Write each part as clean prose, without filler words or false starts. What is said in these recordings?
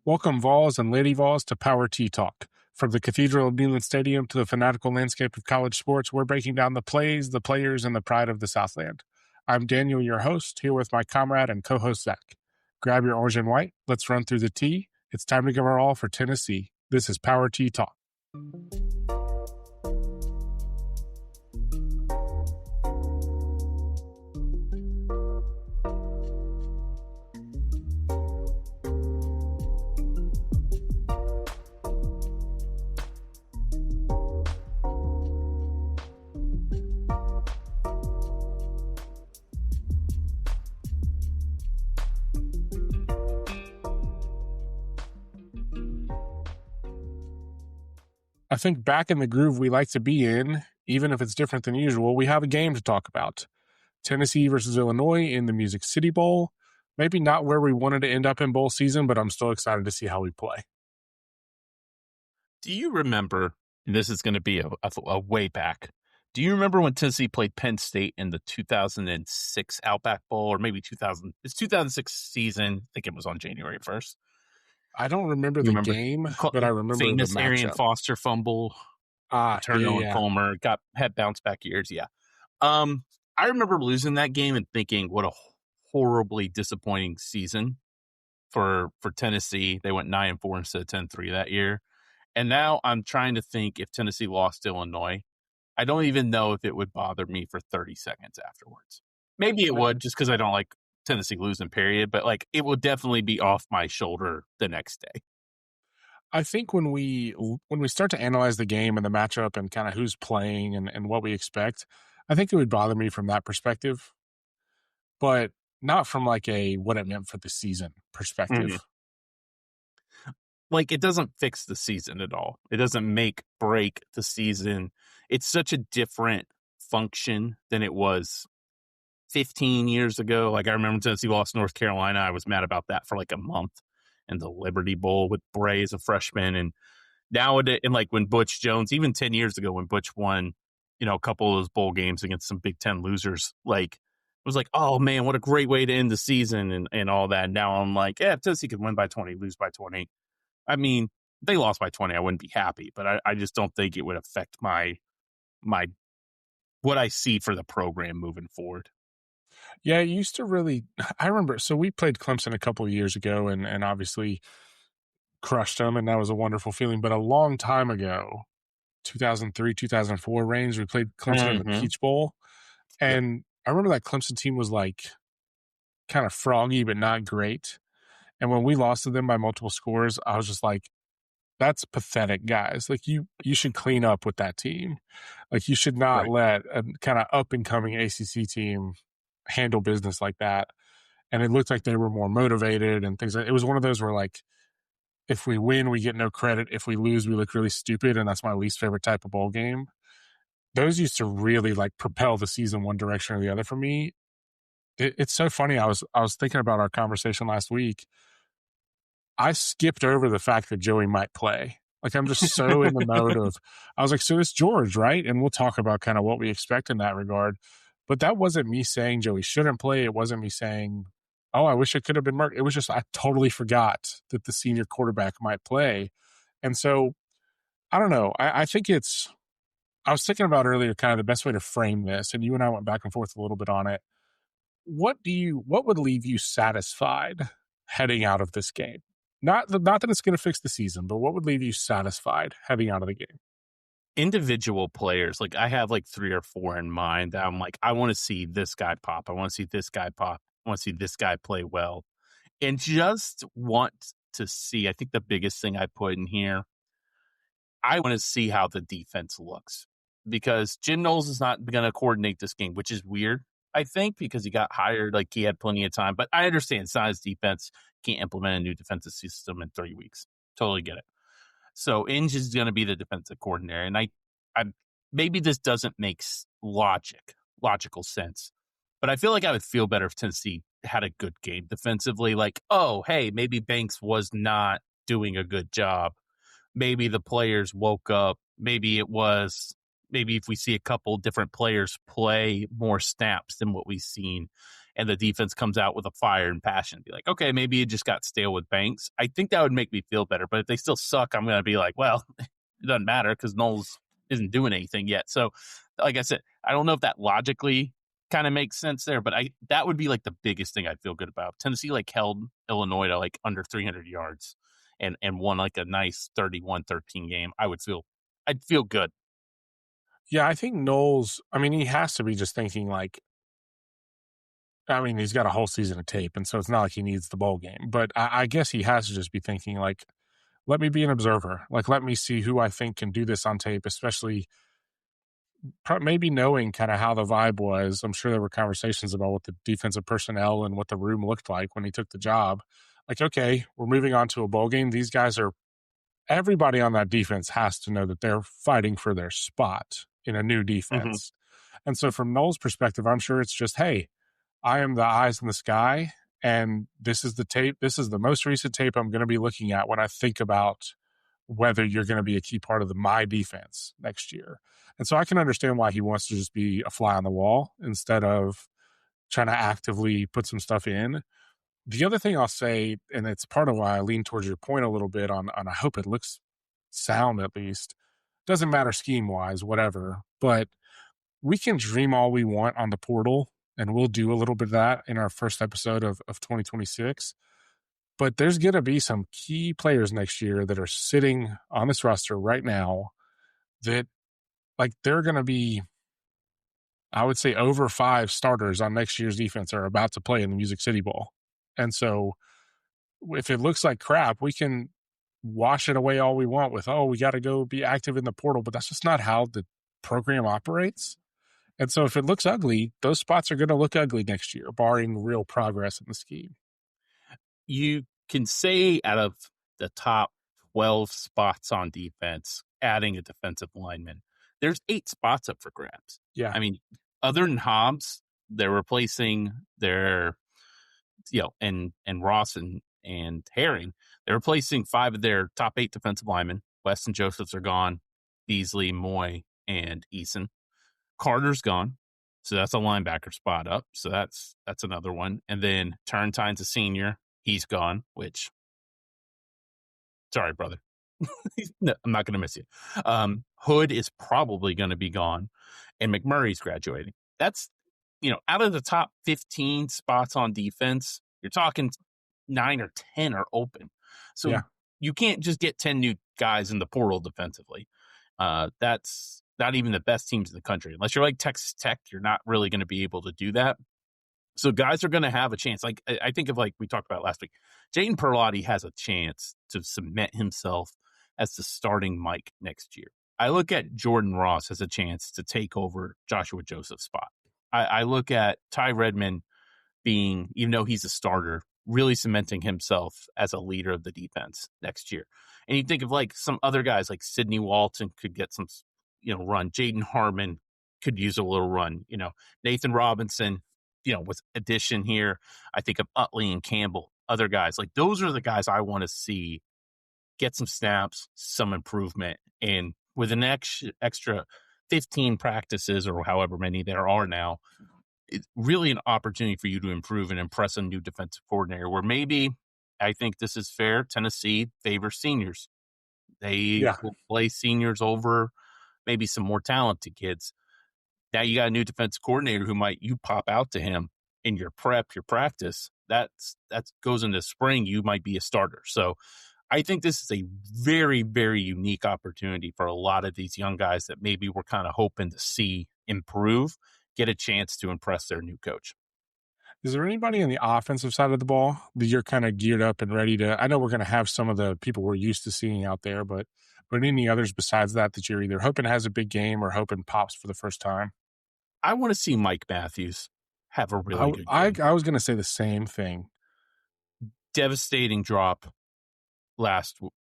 Welcome, Vols and Lady Vols, to Power Tea Talk. From the Cathedral of Neyland Stadium to the fanatical landscape of college sports, we're breaking down the plays, the players, and the pride of the Southland. I'm Daniel, your host, here with my comrade and co-host, Zach. Grab your orange and white. Let's run through the tea. It's time to give our all for Tennessee. This is Power Tea Talk. I think back in the groove we like to be in, even if it's different than usual, we have a game to talk about. Tennessee versus Illinois in the Music City Bowl. Maybe not where we wanted to end up in bowl season, but I'm still excited to see how we play. Do you remember, and this is going to be a way back, do you remember when Tennessee played Penn State in the 2006 Outback Bowl, or maybe 2006 season? I think it was on January 1st. I don't remember the game, but I remember famous the Arian matchup. Foster fumble, Turner and Palmer had bounce back years. Yeah, I remember losing that game and thinking, what a horribly disappointing season for Tennessee. They went 9-4 instead of 10-3 that year. And now I'm trying to think, if Tennessee lost to Illinois, I don't even know if it would bother me for 30 seconds afterwards. Maybe it would, just because I don't like Tennessee losing, period. But like, it will definitely be off my shoulder the next day. I think when we start to analyze the game and the matchup and kind of who's playing and what we expect, I think it would bother me from that perspective, but not from like a what it meant for the season perspective. Mm-hmm. Like, it doesn't fix the season at all. It doesn't break the season. It's such a different function than it was 15 years ago. Like, I remember Tennessee lost North Carolina. I was mad about that for like a month. And the Liberty Bowl with Bray as a freshman. And nowadays, and like when Butch Jones, even 10 years ago when Butch won, a couple of those bowl games against some Big Ten losers, like, it was like, oh man, what a great way to end the season and all that. Now I'm like, if Tennessee could win by 20, lose by 20. I mean, if they lost by 20, I wouldn't be happy, but I just don't think it would affect my what I see for the program moving forward. Yeah, it used to really, I remember, so we played Clemson a couple of years ago and obviously crushed them, and that was a wonderful feeling. But a long time ago, 2003, 2004 range, we played Clemson in the Peach Bowl. And I remember that Clemson team was like kind of froggy, but not great. And when we lost to them by multiple scores, I was just like, that's pathetic, guys. Like, you should clean up with that team. Like, you should not let a kind of up-and-coming ACC team handle business like that. And it looked like they were more motivated and things like. It was one of those where, like, if we win, we get no credit. If we lose, we look really stupid, and that's my least favorite type of bowl game. Those used to really, like, propel the season one direction or the other for me. It's so funny. I was thinking about our conversation last week. I skipped over the fact that Joey might play. Like, I'm just so in the mode of, I was like, so it's George, right? And we'll talk about kind of what we expect in that regard. But that wasn't me saying Joey shouldn't play. It wasn't me saying, oh, I wish it could have been Mark. It was just, I totally forgot that the senior quarterback might play. And so, I don't know. I think I was thinking about earlier kind of the best way to frame this, and you and I went back and forth a little bit on it. What would leave you satisfied heading out of this game? Not that it's going to fix the season, but what would leave you satisfied heading out of the game? Individual players, like I have like 3 or 4 in mind that I'm like, I want to see this guy pop. I want to see this guy pop. I want to see this guy play well. And just want to see, I think the biggest thing I put in here, I want to see how the defense looks. Because Jim Knowles is not going to coordinate this game, which is weird, I think, because he got hired, like he had plenty of time. But I understand it's not his defense. Can't implement a new defensive system in 3 weeks. Totally get it. So Inge is going to be the defensive coordinator. And I maybe this doesn't make logical sense. But I feel like I would feel better if Tennessee had a good game defensively. Like, oh, hey, maybe Banks was not doing a good job. Maybe the players woke up. Maybe if we see a couple different players play more snaps than what we've seen and the defense comes out with a fire and passion, be like, okay, maybe it just got stale with Banks. I think that would make me feel better. But if they still suck, I'm going to be like, well, it doesn't matter because Knowles isn't doing anything yet. So, like I said, I don't know if that logically kind of makes sense there, but that would be like the biggest thing I'd feel good about. Tennessee like held Illinois to like under 300 yards and won like a nice 31-13 game. I'd feel good. Yeah, I think Knowles, I mean, he has to be just thinking like, I mean, he's got a whole season of tape, and so it's not like he needs the bowl game. But I guess he has to just be thinking like, let me be an observer. Like, let me see who I think can do this on tape, especially maybe knowing kind of how the vibe was. I'm sure there were conversations about what the defensive personnel and what the room looked like when he took the job. Like, okay, we're moving on to a bowl game. These guys are, everybody on that defense has to know that they're fighting for their spot in a new Mm-hmm. defense. And so from Noel's perspective, I'm sure it's just, hey, I am the eyes in the sky, and this is the tape. This is the most recent tape I'm going to be looking at when I think about whether you're going to be a key part of my defense next year. And so I can understand why he wants to just be a fly on the wall instead of trying to actively put some stuff in. The other thing I'll say, and it's part of why I lean towards your point a little bit on I hope it looks sound at least. Doesn't matter scheme wise, whatever, but we can dream all we want on the portal, and we'll do a little bit of that in our first episode of 2026. But there's going to be some key players next year that are sitting on this roster right now that, like, they're going to be, I would say, over 5 starters on next year's defense are about to play in the Music City Bowl. And so if it looks like crap, we can wash it away all we want with, oh, we got to go be active in the portal. But that's just not how the program operates. And so if it looks ugly, those spots are going to look ugly next year, barring real progress in the scheme. You can say out of the top 12 spots on defense, adding a defensive lineman, there's 8 spots up for grabs. Yeah. I mean, other than Hobbs, they're replacing their, and Ross and Herring, they're replacing 5 of their top 8 defensive linemen. West and Josephs are gone. Beasley, Moy, and Eason. Carter's gone. So that's a linebacker spot up. So that's another one. And then Turrentine's a senior. He's gone, which, sorry, brother. No, I'm not going to miss you. Hood is probably going to be gone, and McMurray's graduating. That's, out of the top 15 spots on defense, you're talking 9 or 10 are open. So Yeah. you can't just get 10 new guys in the portal defensively. That's not even the best teams in the country. Unless you're like Texas Tech, you're not really going to be able to do that. So guys are going to have a chance. Like I think of, like we talked about last week, Jaden Perlotti has a chance to cement himself as the starting Mike next year. I look at Jordan Ross as a chance to take over Joshua Joseph's spot. I look at Ty Redmond being, even though he's a starter, really cementing himself as a leader of the defense next year. And you think of like some other guys like Sidney Walton could get some, run. Jaden Harmon could use a little run. Nathan Robinson, with addition here. I think of Utley and Campbell, other guys. Like those are the guys I want to see get some snaps, some improvement. And with an extra 15 practices or however many there are now, it's really an opportunity for you to improve and impress a new defensive coordinator where maybe, I think this is fair, Tennessee favors seniors. They will play seniors over maybe some more talented kids. Now you got a new defensive coordinator who you pop out to him in your prep, your practice. That goes into spring. You might be a starter. So I think this is a very, very unique opportunity for a lot of these young guys that maybe we're kind of hoping to see improve, get a chance to impress their new coach. Is there anybody on the offensive side of the ball that you're kind of geared up and ready to? I know we're going to have some of the people we're used to seeing out there, but any others besides that you're either hoping has a big game or hoping pops for the first time? I want to see Mike Matthews have a really good game. I was going to say the same thing. Devastating drop in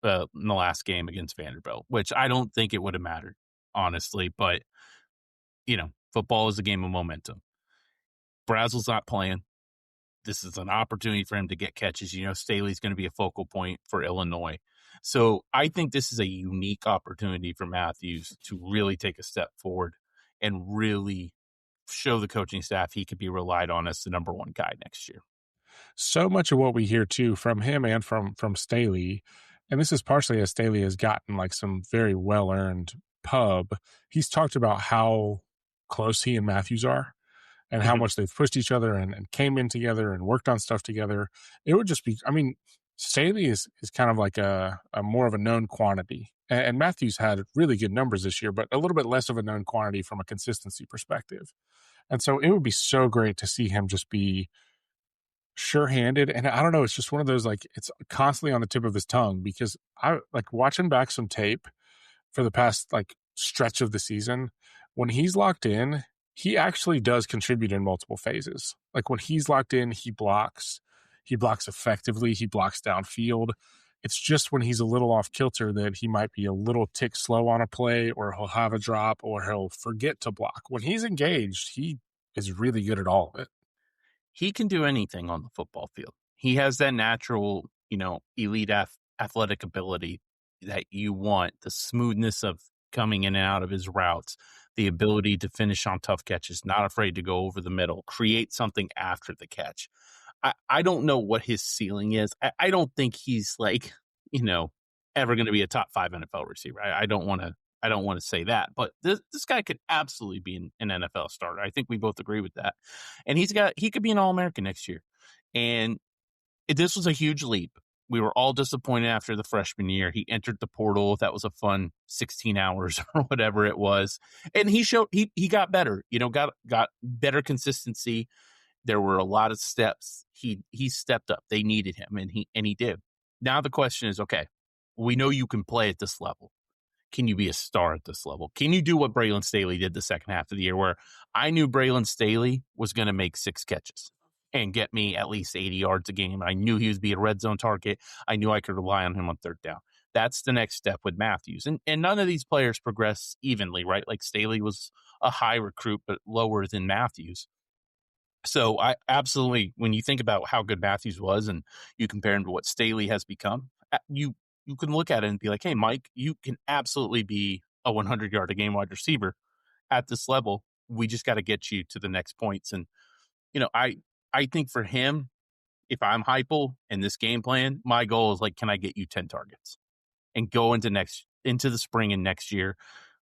the last game against Vanderbilt, which I don't think it would have mattered, honestly. But, football is a game of momentum. Brazel's not playing. This is an opportunity for him to get catches. Staley's going to be a focal point for Illinois. So I think this is a unique opportunity for Matthews to really take a step forward and really show the coaching staff he could be relied on as the number one guy next year. So much of what we hear too from him and from Staley, and this is partially as Staley has gotten like some very well earned pub. He's talked about how close he and Matthews are and how Mhm. much they've pushed each other and came in together and worked on stuff together. It would just be, I mean, Staley is kind of like a more of a known quantity. And Matthews had really good numbers this year, but a little bit less of a known quantity from a consistency perspective. And so it would be so great to see him just be sure-handed, and I don't know, it's just one of those, like, it's constantly on the tip of his tongue because I like, watching back some tape for the past, like, stretch of the season, when he's locked in, he actually does contribute in multiple phases. Like, when he's locked in, he blocks effectively, he blocks downfield. It's just when he's a little off kilter that he might be a little tick slow on a play, or he'll have a drop, or he'll forget to block. When he's engaged, he is really good at all of it. He can do anything on the football field. He has that natural, elite athletic ability that you want, the smoothness of coming in and out of his routes, the ability to finish on tough catches, not afraid to go over the middle, create something after the catch. I don't know what his ceiling is. I don't think he's like, you know, ever going to be a top 5 NFL receiver. I don't want to say that, but this guy could absolutely be an NFL starter. I think we both agree with that. And he could be an All-American next year. And this was a huge leap. We were all disappointed after the freshman year. He entered the portal. That was a fun 16 hours or whatever it was. And he got better, got better consistency. There were a lot of steps. He stepped up. They needed him, and he did. Now the question is, okay, we know you can play at this level. Can you be a star at this level? Can you do what Braylon Staley did the second half of the year, where I knew Braylon Staley was going to make 6 catches and get me at least 80 yards a game? I knew he was be a red zone target. I knew I could rely on him on third down. That's the next step with Matthews. And none of these players progress evenly, right? Like Staley was a high recruit, but lower than Matthews. So I absolutely, when you think about how good Matthews was and you compare him to what Staley has become, you can look at it and be like, hey, Mike, you can absolutely be a 100-yard a game wide receiver at this level. We just got to get you to the next points. And, I think for him, if I'm Heupel in this game plan, my goal is like, can I get you 10 targets and go into the spring and next year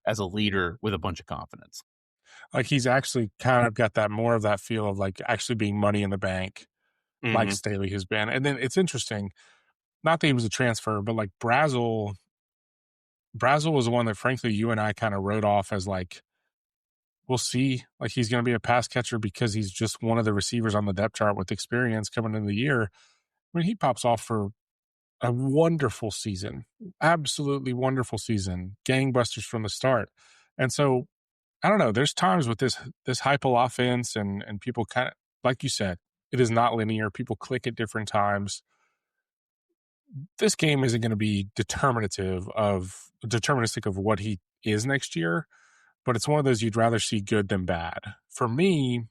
as a leader with a bunch of confidence. Like, he's actually kind of got that more of that feel of, like, actually being money in the bank, like Mm-hmm. Staley has been. And then it's interesting, not that he was a transfer, but, like, Brazel was the one that, frankly, you and I kinda wrote off as, like, we'll see. Like, he's gonna be a pass catcher because he's just one of the receivers on the depth chart with experience coming into the year. I mean, he pops off for a wonderful season, absolutely wonderful season, gangbusters from the start. And so I don't know. There's times with this Heupel offense and people kind of, like you said, it is not linear. People click at different times. This game isn't going to be deterministic of what he is next year, but it's one of those you'd rather see good than bad. For me,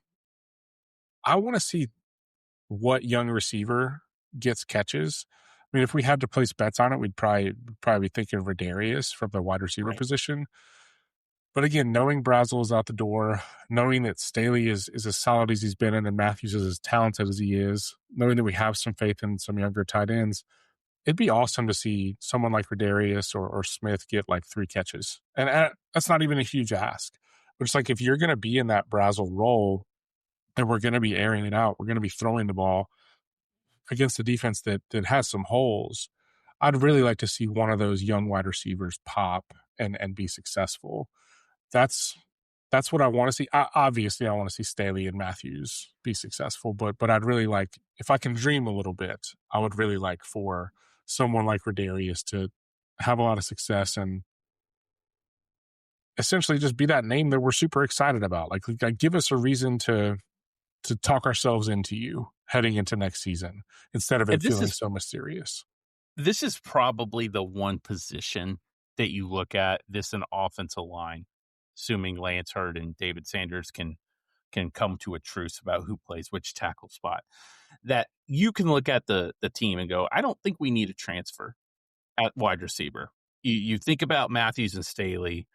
I want to see what young receiver gets catches. I mean, if we had to place bets on it, we'd probably be thinking of Rodarius from the wide receiver Right. position. But again, knowing Brazel is out the door, knowing that Staley is as solid as he's been in and Matthews is as talented as he is, knowing that we have some faith in some younger tight ends, it'd be awesome to see someone like Rodarius or Smith get like 3 catches. And that's not even a huge ask. But it's like if you're going to be in that Brazel role and we're going to be airing it out, we're going to be throwing the ball against a defense that has some holes, I'd really like to see one of those young wide receivers pop and be successful. That's what I want to see. Obviously, I want to see Staley and Matthews be successful, but I'd really like, if I can dream a little bit, I would really like for someone like Rodarius to have a lot of success and essentially just be that name that we're super excited about. Like give us a reason to talk ourselves into you heading into next season instead of And it feeling so mysterious. this is probably the one position that you look at this an offensive line, assuming Lance Hurd and David Sanders can come to a truce about who plays which tackle spot, that you can look at the team and go, I don't think we need a transfer at wide receiver. You think about Matthews and Staley.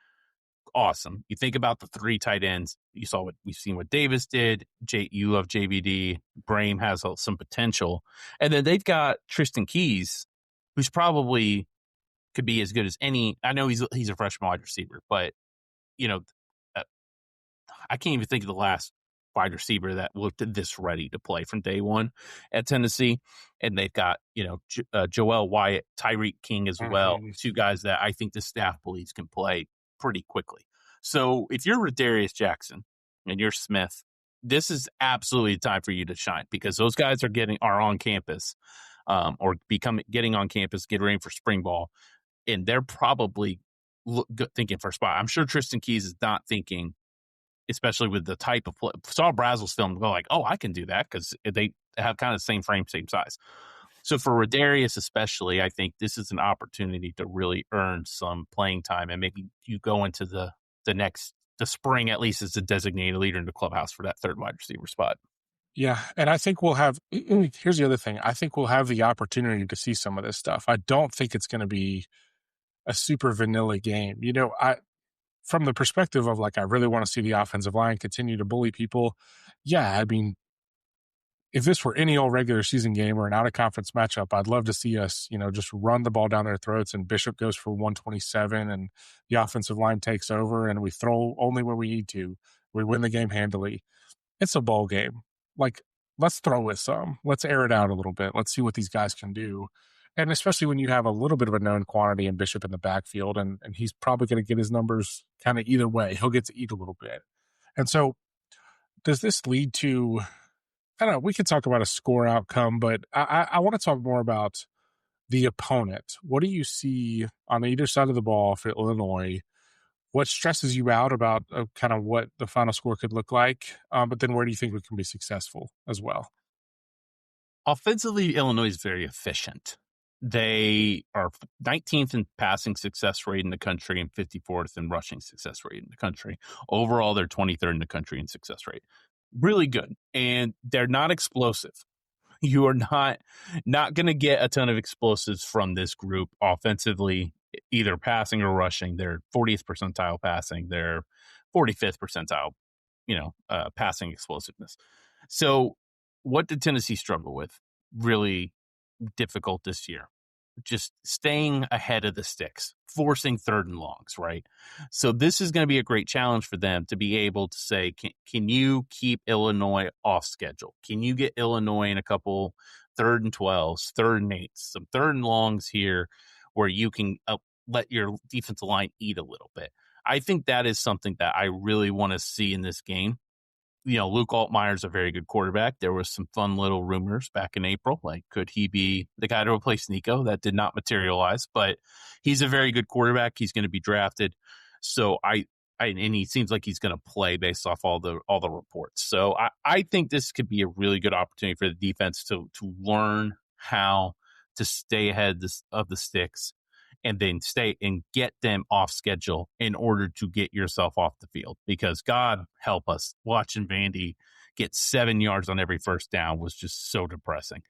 awesome. You think about the 3 tight ends. You saw what we've seen what Davis did. You love JVD. Brame has some potential, and then they've got Tristan Keys, who's probably could be as good as any. I know he's a freshman wide receiver, but you know, uh, I can't even think of the last wide receiver that looked this ready to play from day one at Tennessee. And they've got, Joel Wyatt, Tyreek King as well, Mhm. 2 guys that I think the staff believes can play pretty quickly. So if you're Darius Jackson and you're Smith, this is absolutely the time for you to shine because those guys are on campus, or getting on campus, getting ready for spring ball, and they're probably thinking for a spot. I'm sure Tristan Keys is not thinking, especially with the type of play. Saw Brazel's film, go like, oh, I can do that because they have kind of the same frame, same size. So for Rodarius especially, I think this is an opportunity to really earn some playing time, and maybe you go into the spring at least as a designated leader in the clubhouse for that third wide receiver spot. Yeah, and I think we'll have here's the other thing. I think we'll have the opportunity to see some of this stuff. I don't think it's gonna be a super vanilla game. I from the perspective of, like, I really wanna see the offensive line continue to bully people. Yeah, I mean, if this were any old regular season game or an out of conference matchup, I'd love to see us, just run the ball down their throats and Bishop goes for 127 and the offensive line takes over and we throw only when we need to. We win the game handily. It's a ball game. Like, let's throw with some. Let's air it out a little bit. Let's see what these guys can do. And especially when you have a little bit of a known quantity in Bishop in the backfield, and he's probably going to get his numbers kind of either way. He'll get to eat a little bit. And so, does this lead to, I don't know, we could talk about a score outcome, but I want to talk more about the opponent. What do you see on either side of the ball for Illinois? What stresses you out about kind of what the final score could look like? But then where do you think we can be successful as well? Offensively, Illinois is very efficient. They are 19th in passing success rate in the country and 54th in rushing success rate in the country. Overall, they're 23rd in the country in success rate. Really good. And they're not explosive. You are not going to get a ton of explosives from this group offensively, either passing or rushing. They're 40th percentile passing. They're 45th percentile, passing explosiveness. So what did Tennessee struggle with? Really difficult this year. Just staying ahead of the sticks, forcing third and longs, right? So this is going to be a great challenge for them to be able to say, can you keep Illinois off schedule? Can you get Illinois in a couple 3rd and 12s, 3rd and 8s, some 3rd and longs here where you can let your defensive line eat a little bit? I think that is something that I really want to see in this game. Luke Altmaier's a very good quarterback. There was some fun little rumors back in April, like could he be the guy to replace Nico? That did not materialize, but he's a very good quarterback. He's going to be drafted, so and he seems like he's going to play based off all the reports. So I think this could be a really good opportunity for the defense to learn how to stay ahead of the sticks and then stay and get them off schedule in order to get yourself off the field. Because God help us, watching Vandy get 7 yards on every first down was just so depressing.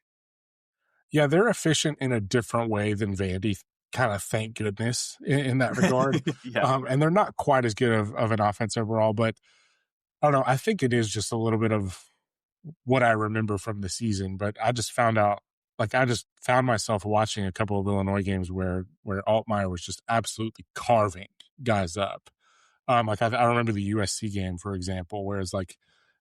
Yeah, they're efficient in a different way than Vandy. Kind of thank goodness in that regard. Yeah. And they're not quite as good of an offense overall, but I don't know. I think it is just a little bit of what I remember from the season, but I just found out, like, I just found myself watching a couple of Illinois games where Altmaier was just absolutely carving guys up. Like I remember the USC game, for example, whereas like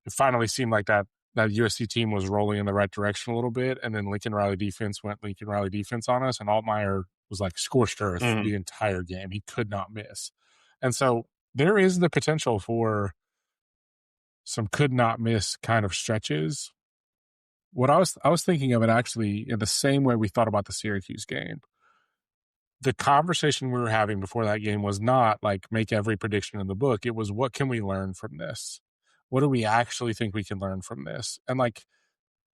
it finally seemed like that USC team was rolling in the right direction a little bit, and then Lincoln Riley defense went Lincoln Riley defense on us, and Altmaier was like scorched earth Mhm. the entire game. He could not miss, and so there is the potential for some could not miss kind of stretches. What I was thinking of it actually in the same way we thought about the Syracuse game. The conversation we were having before that game was not like make every prediction in the book. It was what can we learn from this? What do we actually think we can learn from this? And like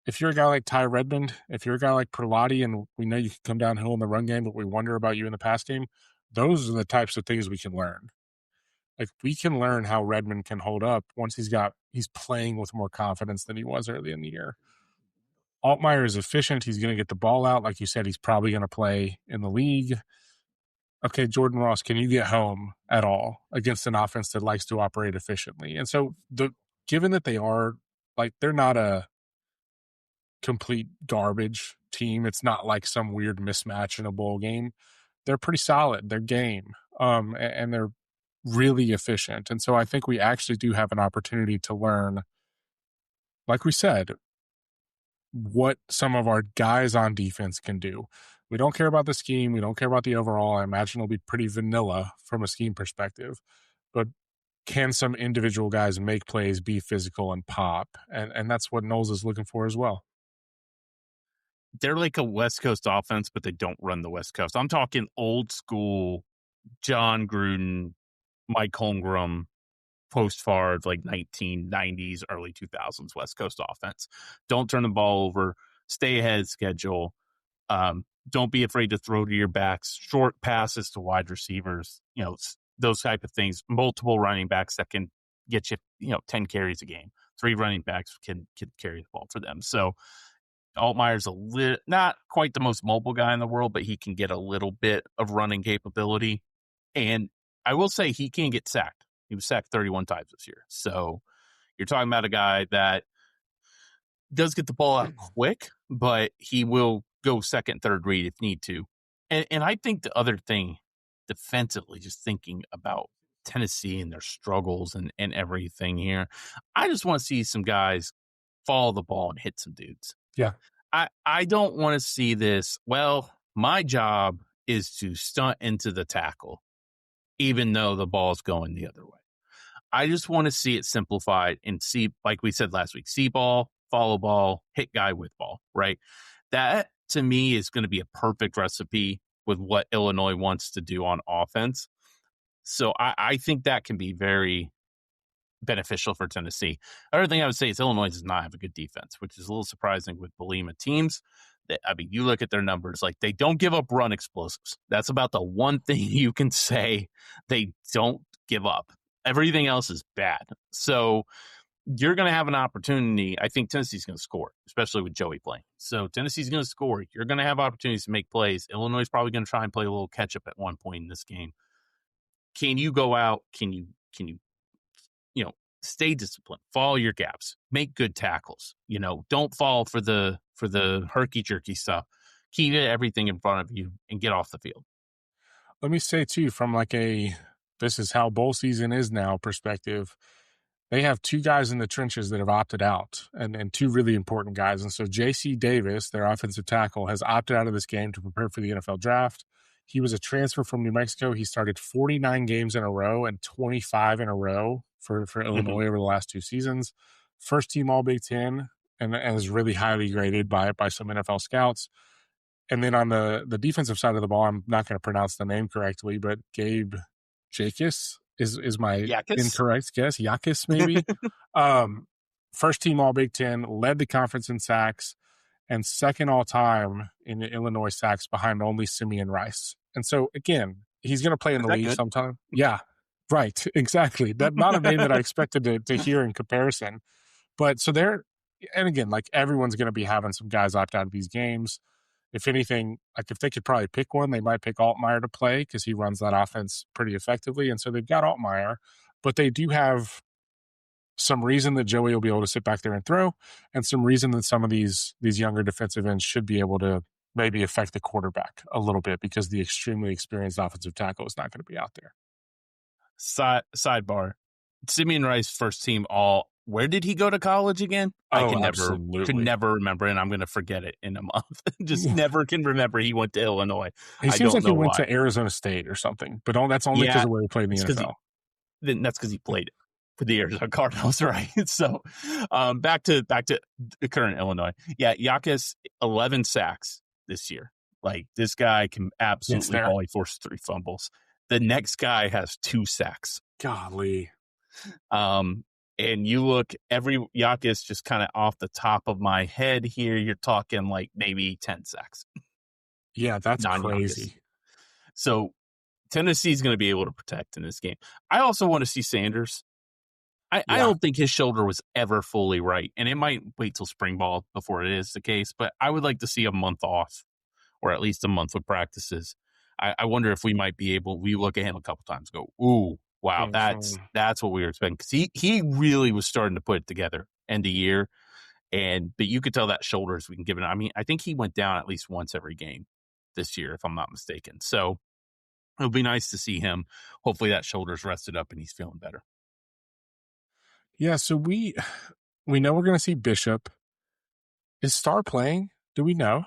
if you're a guy like Ty Redmond, if you're a guy like Perlotti, and we know you can come downhill in the run game, but we wonder about you in the pass game, those are the types of things we can learn. Like we can learn how Redmond can hold up once he's playing with more confidence than he was early in the year. Altmaier is efficient. He's going to get the ball out. Like you said, he's probably going to play in the league. okay, Jordan Ross, can you get home at all against an offense that likes to operate efficiently? And so given that they are like, they're not a complete garbage team. It's not like some weird mismatch in a bowl game. They're pretty solid. They're game. And they're really efficient. And so I think we actually do have an opportunity to learn, like we said, what some of our guys on defense can do. We don't care about the scheme. We don't care about the overall. I imagine it'll be pretty vanilla from a scheme perspective. But can some individual guys make plays, be physical, and pop? And that's what Knowles is looking for as well. They're like a West Coast offense, but they don't run the West Coast. I'm talking old school John Gruden, Mike Holmgren, post-Favre, like 1990s, early 2000s West Coast offense. Don't turn the ball over. Stay ahead of schedule. Don't be afraid to throw to your backs. Short passes to wide receivers. Those type of things. Multiple running backs that can get you, 10 carries a game. 3 running backs can carry the ball for them. So Altmaier's not quite the most mobile guy in the world, but he can get a little bit of running capability. And I will say he can get sacked. He was sacked 31 times this year. So you're talking about a guy that does get the ball out quick, but he will go second, third read if need to. And I think the other thing defensively, just thinking about Tennessee and their struggles and everything here, I just want to see some guys follow the ball and hit some dudes. Yeah. I don't want to see this. Well, my job is to stunt into the tackle, even though the ball's going the other way. I just want to see it simplified and see, like we said last week, see ball, follow ball, hit guy with ball, right? That, to me, is going to be a perfect recipe with what Illinois wants to do on offense. So I think that can be very beneficial for Tennessee. Other thing I would say is Illinois does not have a good defense, which is a little surprising with Bielema teams. I mean, you look at their numbers, like they don't give up run explosives. That's about the one thing you can say they don't give up. Everything else is bad. So you're going to have an opportunity. I think Tennessee's going to score, especially with Joey playing. So Tennessee's going to score. You're going to have opportunities to make plays. Illinois is probably going to try and play a little catch up at one point in this game. Can you go out? Can you stay disciplined, follow your gaps, make good tackles, don't fall for the herky jerky stuff. Keep everything in front of you and get off the field. Let me say too, from like this is how bowl season is now perspective, they have 2 guys in the trenches that have opted out and 2 really important guys. And so JC Davis, their offensive tackle, has opted out of this game to prepare for the NFL draft. He was a transfer from New Mexico. He started 49 games in a row and 25 in a row for Illinois over the last 2 seasons. First team All Big Ten and is really highly graded by some NFL scouts. And then on the defensive side of the ball, I'm not going to pronounce the name correctly, but Gabe Jacobs is my incorrect guess. Yakis, maybe. First team All Big Ten, led the conference in sacks, and second all time in Illinois sacks behind only Simeon Rice. And so, again, he's going to play in the league sometime. Yeah, right. Exactly. That's not a name that I expected to hear in comparison. But so and again, like everyone's going to be having some guys opt out of these games. If anything, like if they could probably pick one, they might pick Altmaier to play because he runs that offense pretty effectively. And so they've got Altmaier, but they do have some reason that Joey will be able to sit back there and throw, and some reason that some of these younger defensive ends should be able to maybe affect the quarterback a little bit because the extremely experienced offensive tackle is not going to be out there. Sidebar. Simeon Rice, first team all. Where did he go to college again? I can never remember, and I'm going to forget it in a month. Just never can remember he went to Illinois. He seems like he went to Arizona State or something, but that's only because of where he played in the NFL. That's because he played for the Arizona Cardinals, right? So back to the current Illinois. Yeah, Yakis, 11 sacks this year. Like, this guy can absolutely ball. He forced 3 fumbles. The next guy has 2 sacks. Golly. And you look, every Yakis, just kind of off the top of my head here, you're talking like maybe 10 sacks. Yeah, that's crazy. So Tennessee's going to be able to protect in this game. I also want to see Sanders. I don't think his shoulder was ever fully right, and it might wait till spring ball before it is the case, but I would like to see a month off, or at least a month of practices. I wonder if we might be able. We look at him a couple times, go, ooh, wow, Mhm. that's what we were expecting, because he really was starting to put it together end of year, but you could tell that shoulders we can give it. I mean, I think he went down at least once every game this year, if I'm not mistaken. So it'll be nice to see him. Hopefully that shoulder's rested up and he's feeling better. Yeah, so we know we're gonna see Bishop. Is Star playing? Do we know?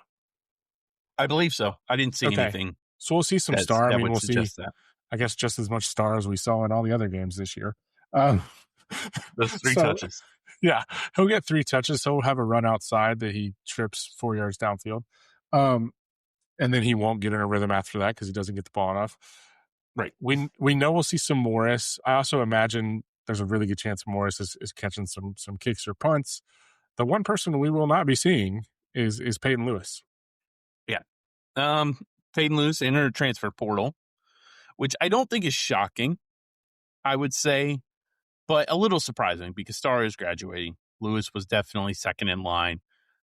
I believe so. I didn't see Okay. anything So we'll see some Star. I that mean, would we'll see, suggest that. I guess, just as much Star as we saw in all the other games this year. Um, Those three so, touches. yeah, he'll get 3 touches. So he'll have a run outside that he trips 4 yards downfield. Um, and then he won't get in a rhythm after that because he doesn't get the ball enough. Right. We know we'll see some Morris. I also imagine there's a really good chance Morris is catching some kicks or punts. The one person we will not be seeing is Peyton Lewis. Yeah. Peyton Lewis entered a transfer portal, which I don't think is shocking, I would say, but a little surprising because Star is graduating. Lewis was definitely second in line,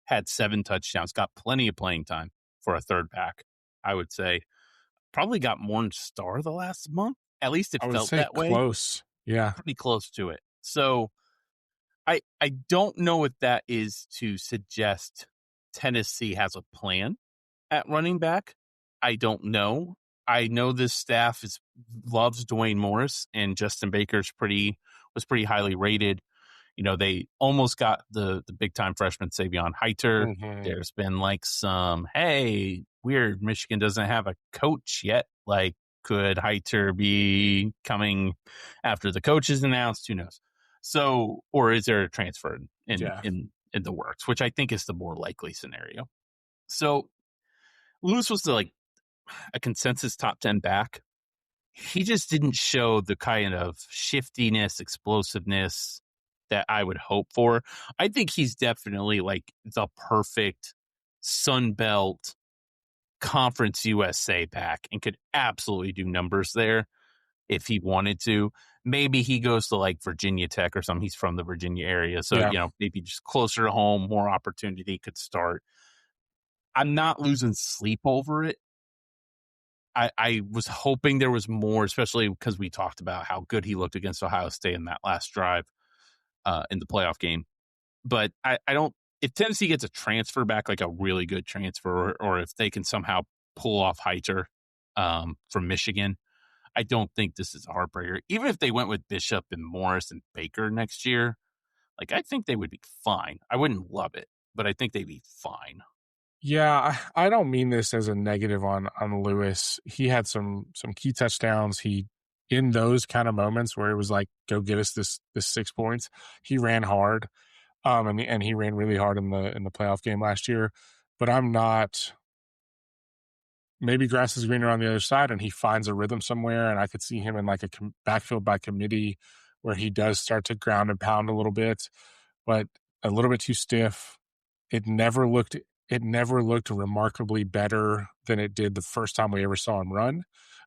had 7 touchdowns, got plenty of playing time for a third back, I would say. Probably got more than Star the last month. At least it I would felt say that way. close. Yeah. Pretty close to it. So I don't know if that is to suggest Tennessee has a plan at running back. I don't know. I know this staff loves Dwayne Morris, and Justin Baker's was pretty highly rated. You know, they almost got the big time freshman Savion Heiter. Mhm. There's been like some, hey, weird, Michigan doesn't have a coach yet. Like, could Heiter be coming after the coach is announced? Who knows? So, or is there a transfer Yeah. in the works, which I think is the more likely scenario. So Lewis was like a consensus top 10 back. He just didn't show the kind of shiftiness, explosiveness that I would hope for. I think he's definitely like the perfect Sun Belt Conference USA back and could absolutely do numbers there if he wanted to. Maybe he goes to like Virginia Tech or something. He's from the Virginia area. So, Yeah. you know, maybe just closer to home, more opportunity could start. I'm not losing sleep over it. I was hoping there was more, especially because we talked about how good he looked against Ohio State in that last drive in the playoff game. But I don't, if Tennessee gets a transfer back, like a really good transfer, or if they can somehow pull off Heiter from Michigan, I don't think this is a heartbreaker. Even if they went with Bishop and Morris and Baker next year, like I think they would be fine. I wouldn't love it, but I think they'd be fine. Yeah, I don't mean this as a negative on Lewis. He had some key touchdowns. He in those kind of moments where it was like, go get us this 6 points. He ran hard, and he ran really hard in the playoff game last year. But I'm not. Maybe grass is greener on the other side, and he finds a rhythm somewhere. And I could see him in like a backfield by committee where he does start to ground and pound a little bit, but a little bit too stiff. It never looked remarkably better than it did the first time we ever saw him run.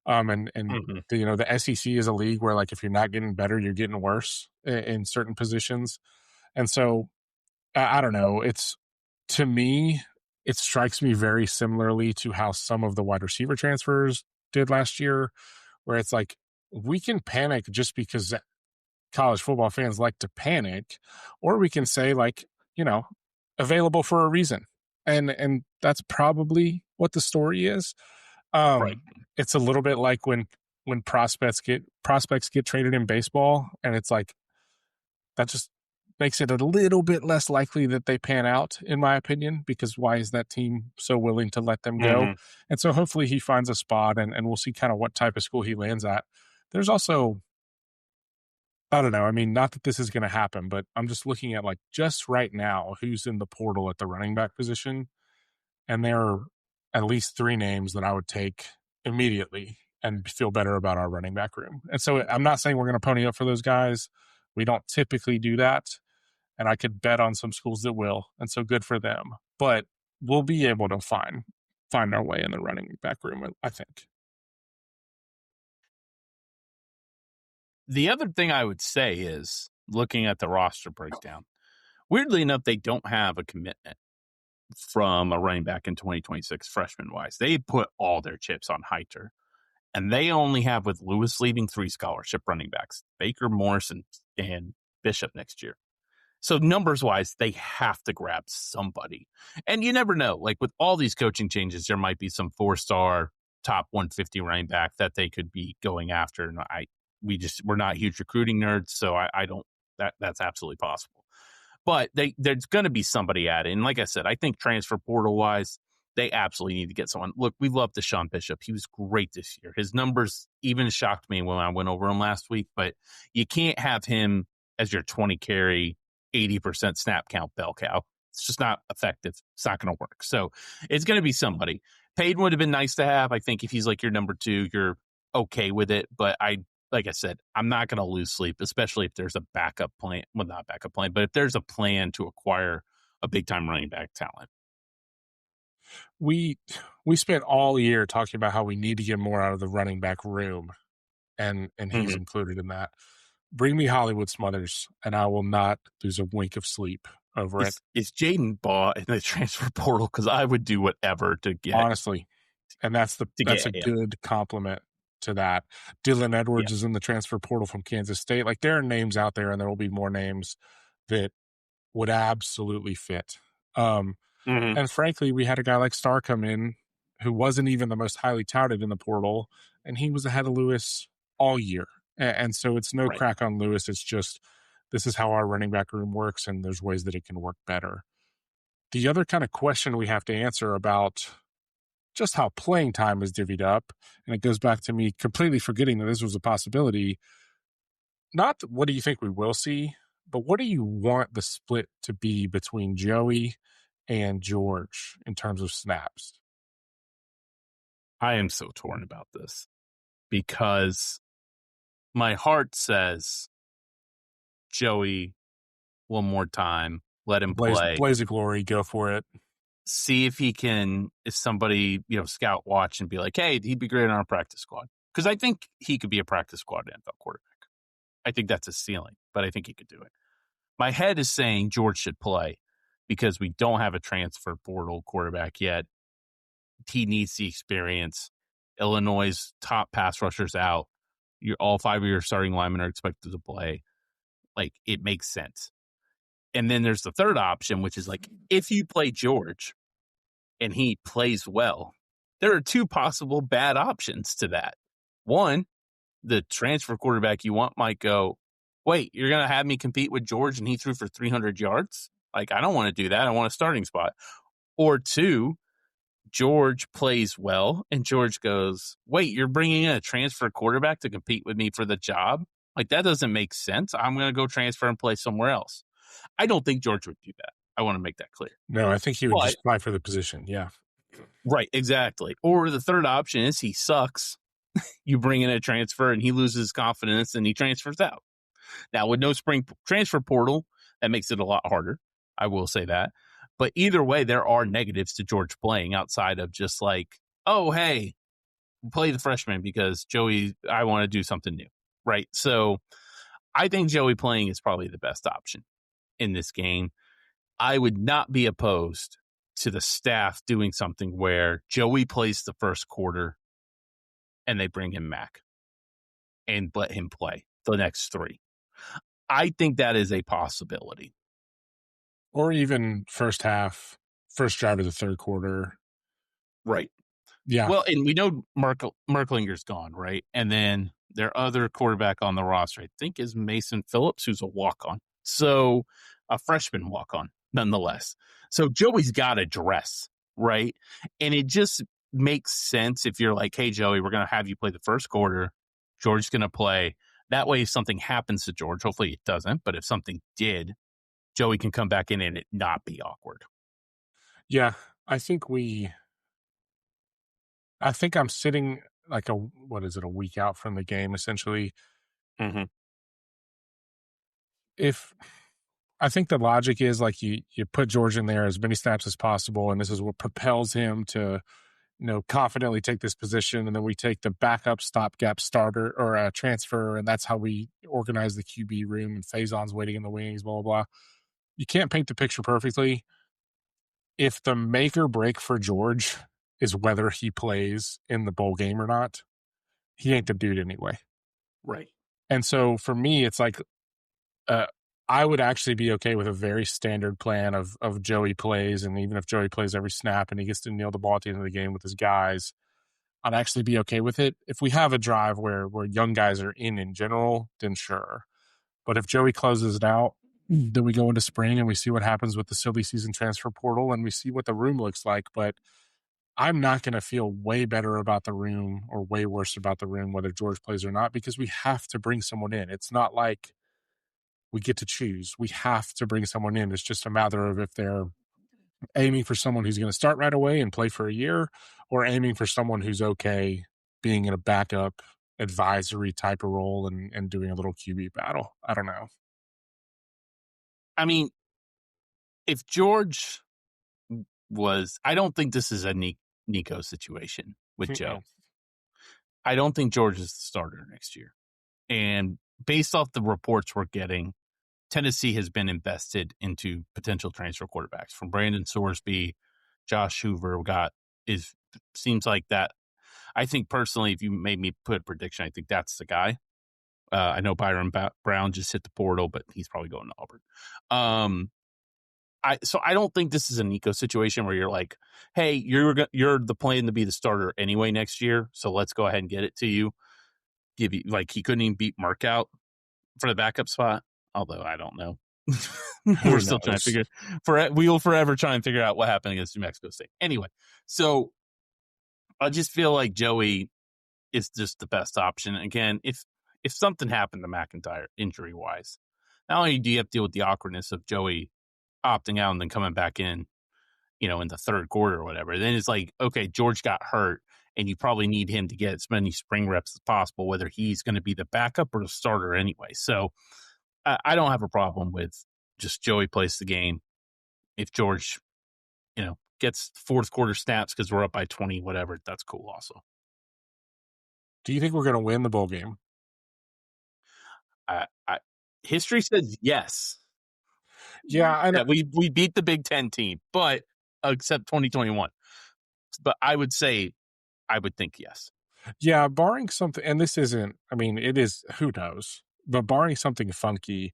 And Mm-hmm. the SEC is a league where like if you're not getting better, you're getting worse in certain positions. And so I don't know. To me, it strikes me very similarly to how some of the wide receiver transfers did last year, where it's like we can panic just because college football fans like to panic, or we can say like, you know, available for a reason. And that's probably what the story is. Right. It's a little bit like when prospects get traded in baseball, and it's like that just makes it a little bit less likely that they pan out, in my opinion, because why is that team so willing to let them go? Mm-hmm. And so hopefully he finds a spot, and we'll see kind of what type of school he lands at. There's also, I don't know. I mean, not that this is going to happen, but I'm just looking at like just right now who's in the portal at the running back position. And there are at least 3 names that I would take immediately and feel better about our running back room. And so I'm not saying we're going to pony up for those guys. We don't typically do that. And I could bet on some schools that will. And so good for them. But we'll be able to find our way in the running back room, I think. The other thing I would say is looking at the roster breakdown. Weirdly enough, they don't have a commitment from a running back in 2026 freshman wise. They put all their chips on Heiter, and they only have, with Lewis leaving, 3 scholarship running backs: Baker, Morris, and Bishop next year. So numbers wise, they have to grab somebody. And you never know. Like with all these coaching changes, there might be some 4-star top 150 running back that they could be going after. And we're not huge recruiting nerds, so I don't, that's absolutely possible. But there's going to be somebody at it. And like I said, I think transfer portal wise, they absolutely need to get someone. Look, we love Deshaun Bishop. He was great this year. His numbers even shocked me when I went over him last week, but you can't have him as your 20 carry, 80% snap count bell cow. It's just not effective. It's not going to work. So it's going to be somebody. Peyton would have been nice to have. I think if he's like your number 2, you're okay with it. But like I said, I'm not going to lose sleep, especially if there's a backup plan. Well, not backup plan, but if there's a plan to acquire a big time running back talent. We spent all year talking about how we need to get more out of the running back room, and he's included in that. Bring me Hollywood Smothers, and I will not lose a wink of sleep over it. Is Jaden Baugh in the transfer portal? Because I would do whatever to get. Honestly, and that's a good compliment to that. Dylan Edwards is in the transfer portal from Kansas State. Like, there are names out there, and there will be more names that would absolutely fit. And frankly, we had a guy like Starr come in who wasn't even the most highly touted in the portal, and he was ahead of Lewis all year. And so it's no crack on Lewis. It's just, this is how our running back room works, and there's ways that it can work better. The other kind of question we have to answer about just how playing time is divvied up, and it goes back to me completely forgetting that this was a possibility. Not what do you think we will see, but what do you want the split to be between Joey and George in terms of snaps? I am so torn about this because my heart says Joey one more time, let him play. Blaze of glory, go for it. See if he can, if somebody, scout watch and be like, hey, he'd be great on our practice squad. Because I think he could be a practice squad NFL quarterback. I think that's his ceiling, but I think he could do it. My head is saying George should play because we don't have a transfer portal quarterback yet. He needs the experience. Illinois' top pass rushers out. All 5 of your starting linemen are expected to play. Like, it makes sense. And then there's the third option, which is like, if you play George and he plays well, there are 2 possible bad options to that. One, the transfer quarterback you want might go, wait, you're going to have me compete with George and he threw for 300 yards? Like, I don't want to do that. I want a starting spot. Or 2, George plays well and George goes, wait, you're bringing in a transfer quarterback to compete with me for the job? Like, that doesn't make sense. I'm going to go transfer and play somewhere else. I don't think George would do that. I want to make that clear. No, I think he would just apply for the position. Yeah. Right, exactly. Or the third option is he sucks. You bring in a transfer and he loses confidence and he transfers out. Now, with no spring transfer portal, that makes it a lot harder. I will say that. But either way, there are negatives to George playing outside of just like, oh, hey, play the freshman because Joey, I want to do something new. Right. So I think Joey playing is probably the best option in this game. I would not be opposed to the staff doing something where Joey plays the first quarter and they bring him back and let him play the next 3. I think that is a possibility. Or even first half, first drive of the third quarter. Right. Yeah. Well, and we know Merklinger's gone, right? And then their other quarterback on the roster, I think, is Mason Phillips, who's a walk-on. So a freshman walk-on, nonetheless. So Joey's got a dress, right? And it just makes sense if you're like, hey, Joey, we're going to have you play the first quarter. George's going to play. That way, if something happens to George, hopefully it doesn't, but if something did, Joey can come back in and it not be awkward. Yeah, I think I'm sitting like a week out from the game, essentially. If I think the logic is like you put George in there as many snaps as possible, and this is what propels him to, confidently take this position, and then we take the backup stopgap starter or a transfer, and that's how we organize the QB room, and Faison's waiting in the wings, blah, blah, blah. You can't paint the picture perfectly, if the make or break for George is whether he plays in the bowl game or not, he ain't the dude anyway. Right. And so for me, it's like uh, I would actually be okay with a very standard plan of Joey plays, and even if Joey plays every snap and he gets to kneel the ball at the end of the game with his guys, I'd actually be okay with it. If we have a drive where young guys are in general, then sure. But if Joey closes it out, then we go into spring and we see what happens with the silly season transfer portal and we see what the room looks like. But I'm not going to feel way better about the room or way worse about the room, whether George plays or not, because we have to bring someone in. It's not like we get to choose. We have to bring someone in. It's just a matter of if they're aiming for someone who's going to start right away and play for a year or aiming for someone who's okay being in a backup advisory type of role and doing a little QB battle. I don't know. I mean, if George was, I don't think this is a Nico situation with Joe. I don't think George is the starter next year. And based off the reports we're getting, Tennessee has been invested into potential transfer quarterbacks from Brandon Sorsby, Josh Hoover. Seems like that. I think personally, if you made me put a prediction, I think that's the guy. I know Byron Brown just hit the portal, but he's probably going to Auburn. So I don't think this is a Nico situation where you're like, hey, you're the plan to be the starter anyway next year, so let's go ahead and get it to you. Give you, like, he couldn't even beat Mark out for the backup spot, although I don't know. We're still trying to we will forever try and figure out what happened against New Mexico State. Anyway, so I just feel like Joey is just the best option. Again, if something happened to McIntyre injury wise, not only do you have to deal with the awkwardness of Joey opting out and then coming back in, in the third quarter or whatever, then it's like, okay, George got hurt and you probably need him to get as many spring reps as possible, whether he's going to be the backup or the starter anyway. So I don't have a problem with just Joey plays the game. If George, gets fourth quarter snaps because we're up by 20, whatever, that's cool also. Do you think we're going to win the bowl game? History says yes. Yeah, we beat the Big Ten team, but except 2021. But I would think yes. Yeah, barring something, and this isn't, I mean, it is, who knows, but barring something funky,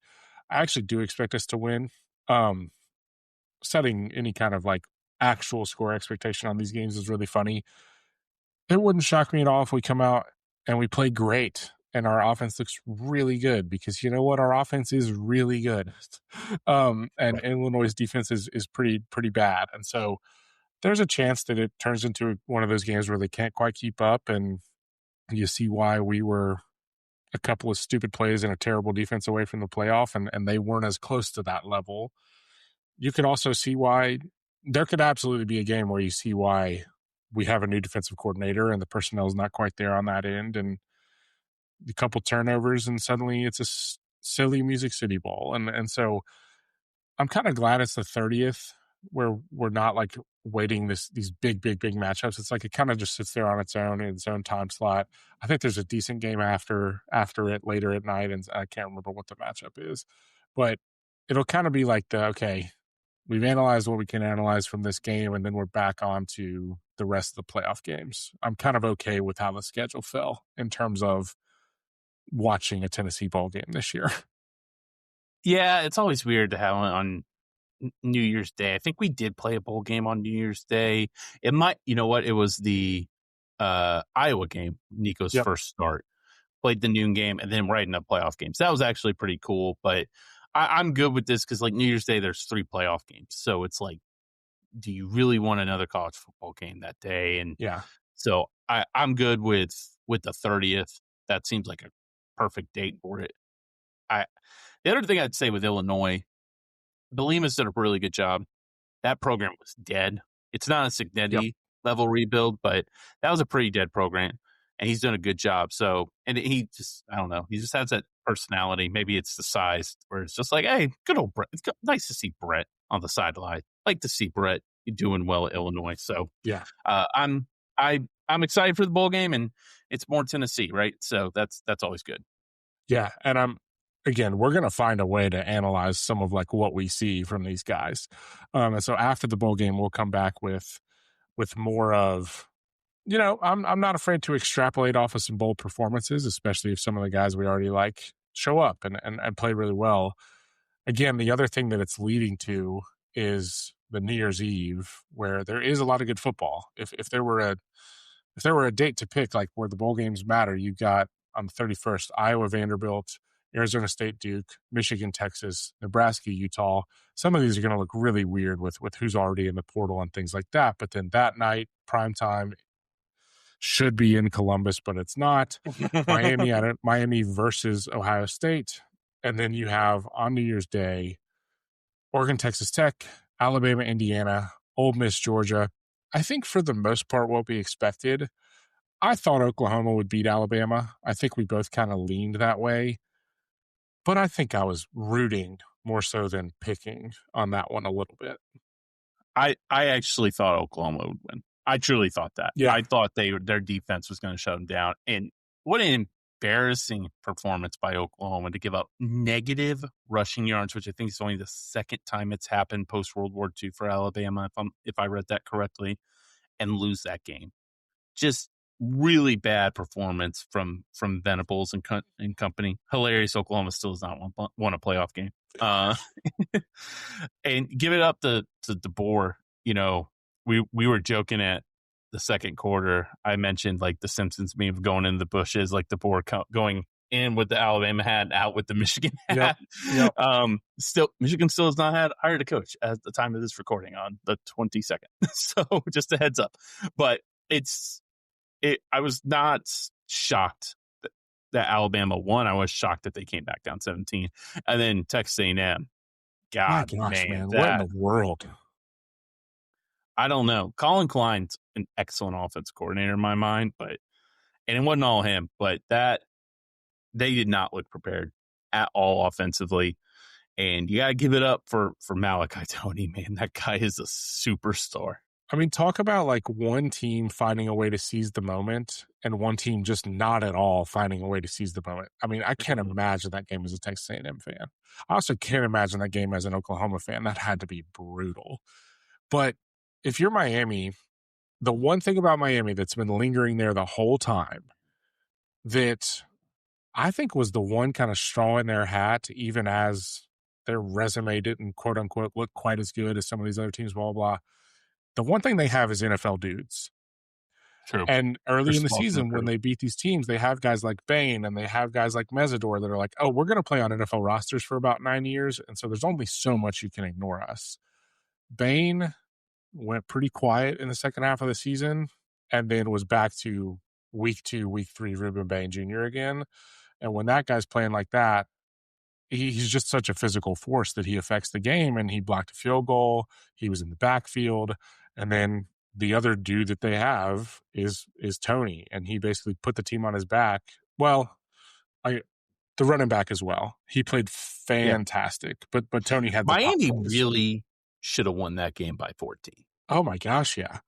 I actually do expect us to win. Setting any kind of like actual score expectation on these games is really funny. It wouldn't shock me at all if we come out and we play great and our offense looks really good, because you know what? Our offense is really good. And right. Illinois' defense is pretty bad. And so there's a chance that it turns into one of those games where they can't quite keep up, and you see why we were a couple of stupid plays and a terrible defense away from the playoff, and they weren't as close to that level. You could also see why there could absolutely be a game where you see why we have a new defensive coordinator and the personnel is not quite there on that end, and a couple turnovers and suddenly it's a silly Music City Bowl. And so I'm kind of glad it's the 30th where we're not like waiting these big matchups. It's like it kind of just sits there on its own in its own time slot. I think there's a decent game after it later at night, and I can't remember what the matchup is, but it'll kind of be like okay, we've analyzed what we can analyze from this game, and then we're back on to the rest of the playoff games. I'm kind of okay with how the schedule fell in terms of watching a Tennessee bowl game this year. Yeah, it's always weird to have on New Year's Day. I think we did play a bowl game on New Year's Day. It might, it was the Iowa game, Nico's first start. Played the noon game and then right in the playoff games. That was actually pretty cool, but I'm good with this because like New Year's Day, there's 3 playoff games. So it's like, do you really want another college football game that day? And yeah, so I'm good with the 30th. That seems like a perfect date for it. The other thing I'd say with Illinois, Bielema's done a really good job. That program was dead. It's not a Signetti level rebuild, but that was a pretty dead program, and he's done a good job. So, and he just, I don't know, he just has that personality. Maybe it's the size where it's just like, hey, good old Bret. It's nice to see Bret on the sideline. Like to see Bret doing well at Illinois. So, yeah, I'm excited for the bowl game, and it's more Tennessee, right? So that's always good. Yeah, and again, we're going to find a way to analyze some of like what we see from these guys. And so after the bowl game, we'll come back with more of, I'm not afraid to extrapolate off of some bold performances, especially if some of the guys we already like show up and play really well. Again, the other thing that it's leading to is the New Year's Eve, where there is a lot of good football. If there were a date to pick, like where the bowl games matter, you got on the 31st, Iowa, Vanderbilt, Arizona State, Duke, Michigan, Texas, Nebraska, Utah. Some of these are going to look really weird with who's already in the portal and things like that. But then that night, prime time should be in Columbus, but it's not. Miami versus Ohio State. And then you have on New Year's Day, Oregon, Texas Tech, Alabama, Indiana, Ole Miss, Georgia. I think for the most part, what we expected. I thought Oklahoma would beat Alabama. I think we both kind of leaned that way. But I think I was rooting more so than picking on that one a little bit. I actually thought Oklahoma would win. I truly thought that. Yeah. I thought their defense was going to shut them down. And what an embarrassing performance by Oklahoma to give up negative rushing yards, which I think is only the second time it's happened post World War II for Alabama, if I read that correctly, and lose that game. Just really bad performance from Venables and company. Hilarious. Oklahoma still does not want a playoff game. And give it up to DeBoer. We were joking at the second quarter. I mentioned like the Simpsons meme of going in the bushes, like DeBoer going in with the Alabama hat, out with the Michigan hat. Yep. Michigan still has not hired a coach at the time of this recording on the 22nd. So just a heads up. But I was not shocked that Alabama won. I was shocked that they came back down 17. And then Texas A&M. God, my gosh, man. That, what in the world? I don't know. Colin Klein's an excellent offensive coordinator in my mind, and it wasn't all him, but they did not look prepared at all offensively. And you got to give it up for Malachi Tony, man. That guy is a superstar. I mean, talk about like one team finding a way to seize the moment and one team just not at all finding a way to seize the moment. I mean, I can't imagine that game as a Texas A&M fan. I also can't imagine that game as an Oklahoma fan. That had to be brutal. But if you're Miami, the one thing about Miami that's been lingering there the whole time that I think was the one kind of straw in their hat, even as their resume didn't quote unquote look quite as good as some of these other teams, blah, blah, blah. The one thing they have is NFL dudes. True. And early in the season, when they beat these teams, they have guys like Bain and they have guys like Mesidor that are like, oh, we're going to play on NFL rosters for about 9 years. And so there's only so much you can ignore us. Bain went pretty quiet in the second half of the season and then was back to week 2, week 3, Ruben Bain Jr. again. And when that guy's playing like that, he's just such a physical force that he affects the game, and he blocked a field goal. He was in the backfield. And then the other dude that they have is Tony, and he basically put the team on his back. Well, the running back as well. He played fantastic, but Tony had the Miami really should have won that game by 14. Oh my gosh, yeah.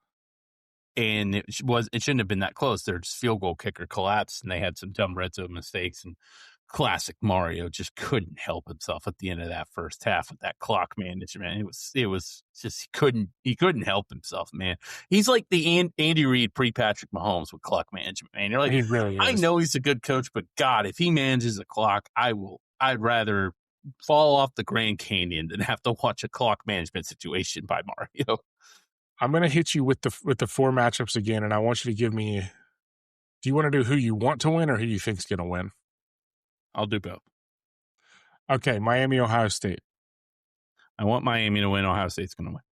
And it shouldn't have been that close. Their field goal kicker collapsed, and they had some dumb red zone mistakes. And classic Mario just couldn't help himself at the end of that first half with that clock management. It was just he couldn't help himself, man. He's like the Andy Reid pre-Patrick Mahomes with clock management, man. You're like, he really is. I know he's a good coach, but God, if he manages a clock, I'd rather fall off the Grand Canyon than have to watch a clock management situation by Mario. I'm going to hit you with the 4 matchups again, and I want you to give me. Do you want to do who you want to win or who you think's going to win? I'll do both. Okay, Miami, Ohio State. I want Miami to win. Ohio State's going to win.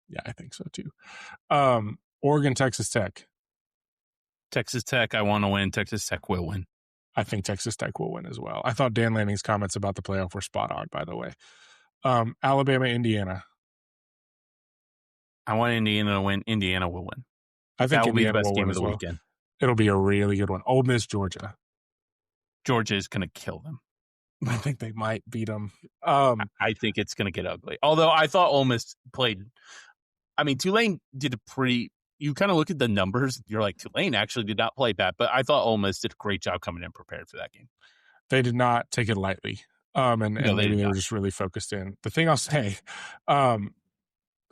Yeah, I think so too. Oregon, Texas Tech. Texas Tech, I want to win. Texas Tech will win. I think Texas Tech will win as well. I thought Dan Lanning's comments about the playoff were spot on, by the way. Alabama, Indiana. I want Indiana to win. Indiana will win. I think that will Indiana be the best will game win of the well. weekend. It'll be a really good one. Ole Miss, Georgia. Georgia is going to kill them. I think they might beat them. I think it's going to get ugly. Although I thought Ole Miss played. I mean, Tulane did a pretty. You kind of look at the numbers. You're like, Tulane actually did not play bad, but I thought Ole Miss did a great job coming in prepared for that game. They did not take it lightly. No, and they maybe did they were not. just really focused in. The thing I'll say, um,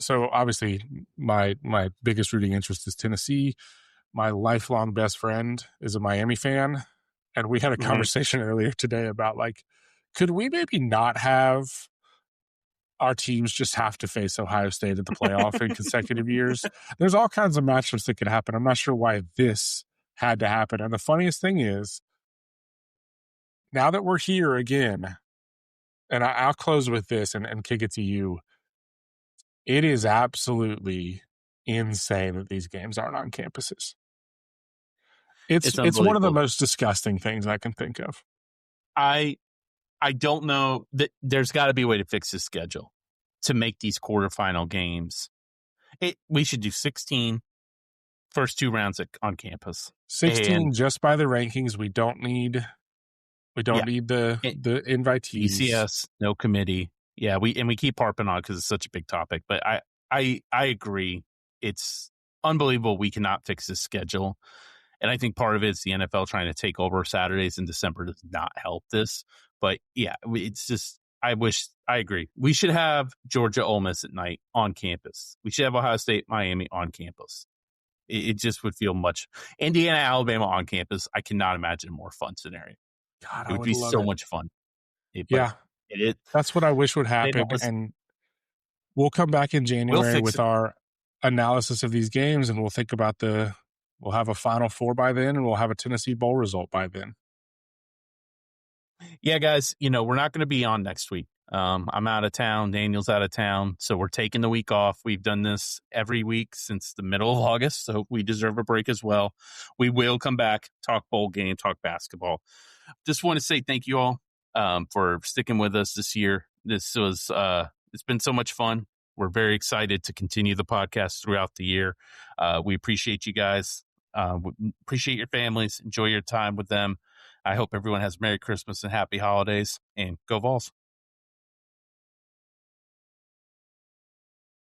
so obviously my biggest rooting interest is Tennessee. My lifelong best friend is a Miami fan, and we had a Mhm. conversation earlier today about like, could we maybe not have our teams just have to face Ohio State at the playoff in consecutive years? There's all kinds of matchups that could happen. I'm not sure why this had to happen. And the funniest thing is, now that we're here again, and I'll close with this and kick it to you. It is absolutely insane that these games aren't on campuses. It's It's one of the unbelievable. most disgusting things I can think of. I I don't know that there's got to be a way to fix this schedule to make these quarterfinal games. We should do 16 first 2 rounds on campus. And 16 just by the rankings. We don't yeah, need it, the invitees. BCS, no committee. Yeah, we keep harping on it because it's such a big topic. But I agree. It's unbelievable we cannot fix this schedule. And I think part of it is the NFL trying to take over Saturdays in December does not help this. But yeah, it's just, I agree. We should have Georgia Ole Miss at night on campus. We should have Ohio State, Miami on campus. It just would feel much. Indiana, Alabama on campus. I cannot imagine a more fun scenario. God, It I would would be love so it. much fun. But Yeah, it, that's what I wish would they happen. don't listen. And we'll come back in We'll January fix with it. our analysis of these games, and we'll think about we'll have a Final Four by then, and we'll have a Tennessee Bowl result by then. Yeah, guys, we're not going to be on next week. I'm out of town. Daniel's out of town. So we're taking the week off. We've done this every week since the middle of August. So we deserve a break as well. We will come back, talk bowl game, talk basketball. Just want to say thank you all for sticking with us this year. It's been so much fun. We're very excited to continue the podcast throughout the year. We appreciate you guys. We appreciate your families. Enjoy your time with them. I hope everyone has Merry Christmas and Happy Holidays, and go Vols.